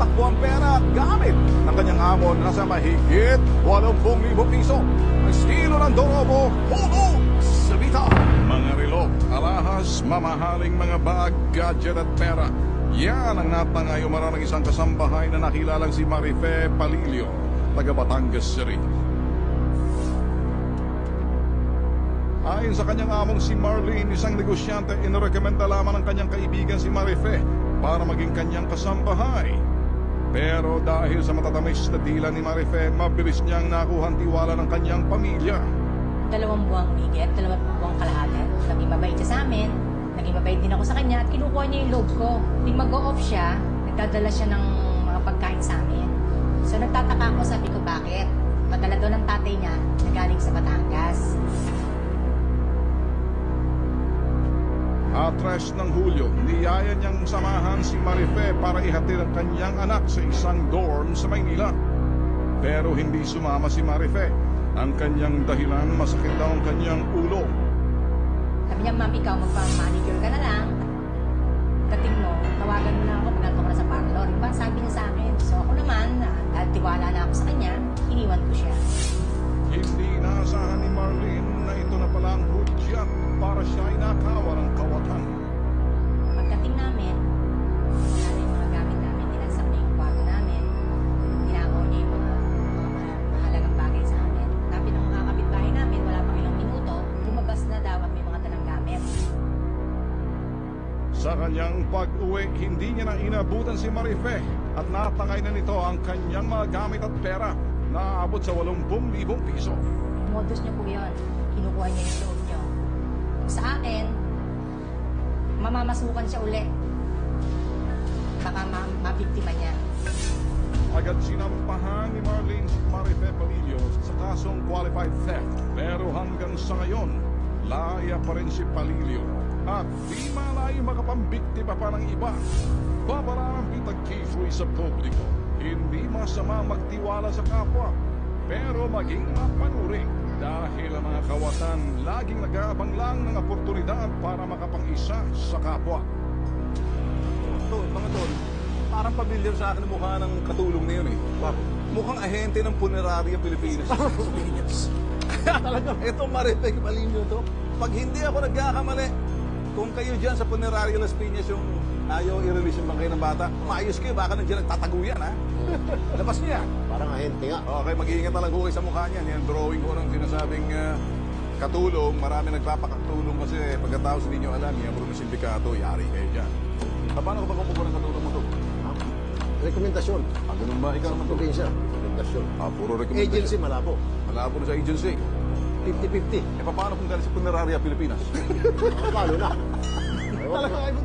tumatakbo ang pera gamit ng kanyang amo na nasa mahigit 80,000 piso. Ang estilo ng Dorobo, hulog sa bita. Mga relo, alahas, mamahaling mga bag, gadget at pera. Yan ang natangay umara ng isang kasambahay na nakilalang si Marife Palilio, taga Batangas City. Ayon sa kanyang among si Marlene, isang negosyante, inirekomenda lamang ng kanyang kaibigan si Marife para maging kanyang kasambahay. Pero dahil sa matatamis na dila ni Marife, mabilis niyang nakuha ang tiwala ng kanyang pamilya. 2 buwang higit, 2 buwang kalahati. Naging mabait siya sa amin, naging mabait din ako sa kanya at kinukuha niya yung loob ko. Ting mag-o-off siya, nagdadala siya ng mga pagkain sa amin. So nagtataka ako, sabi ko bakit? Madala doon ng tatay niya na galing sa Batangas. Atres ng Hulyo, niyaya niyang samahan si Marife para ihatid ang kanyang anak sa isang dorm sa Maynila. Pero hindi sumama si Marife. Ang kanyang dahilan, masakit daw ang kanyang ulo. Sabi niya, ma'am, ikaw magpa-manicure ka na lang. Dating mo, tawagan mo na ako pag nandito ka na sa parlor. Diba? Sabi niya sa akin. So ako naman, dahil tiwala na ako sa kanya, iniwan ko siya. Hindi naasahan ni Marlene na ito na pala ang hudyat para siya ay nakawa ng kawatan. Pagdating namin, wala na yung mga gamit namin. Tinansak niya yung kwarto namin. Tinakaw niya yung mga mahalagang bagay sa amin. Sabi ng mga kapitbahay namin, wala pang ilang minuto, lumabas na daw at may mga dalang gamit. Sa kanyang pag-uwi, hindi niya na inabutan si Marife at natangay na nito ang kanyang mga gamit at pera na aabot sa 80,000 piso. Modus niyo po yun. Kinukuha niya yung loob niyo. Sa akin, mamamasukan siya uli. Baka mabiktima niya. Agad sinampahan ni Marlene si Marife Palilio sa kasong qualified theft. Pero hanggang sa ngayon, laya pa rin si Palilio. At di malayo makapambiktima pa ng iba. Babara ang bitag kisoy sa publiko. Hindi masama magtiwala sa kapwa, pero maging mapanuring dahil ang mga kawatan laging nag-aabang lang ng oportunidad para makapang-isa sa kapwa. Tol, mga tol, parang pamilyar sa akin ang mukha ng katulong na yun eh. Bakit? Mukhang ahente ng Puneraria Pilipinas. Talaga, ito Marife Palilio to. Pag hindi ako nagkakamali, kung kayo dyan sa Puneraria Las Piñas yung ayaw i-release yung bangkay ng bata, maayos kayo, baka nandiyan nagtataguyan, ha? Labas niya. Parang ahente nga. Okay, mag-iingat na lang ho kayo sa mukha niyan. Yan, drawing ko ng sinasabing katulong. Marami nagpapakatulong kasi pagkatapos hindi nyo alam, yan, ng sindikato, yari kayo dyan. Paano ko ba kumukuha ng katulong mo to? Rekomendasyon. Ganun ba? Ikaw naman to? Probinsya. Rekomendasyon. Puro rekomendasyon. Agency, malabo. Malabo na sa agency. 50-50. Paano kung galing sa Puneraria Pilipinas? Paano na? Talaga kayo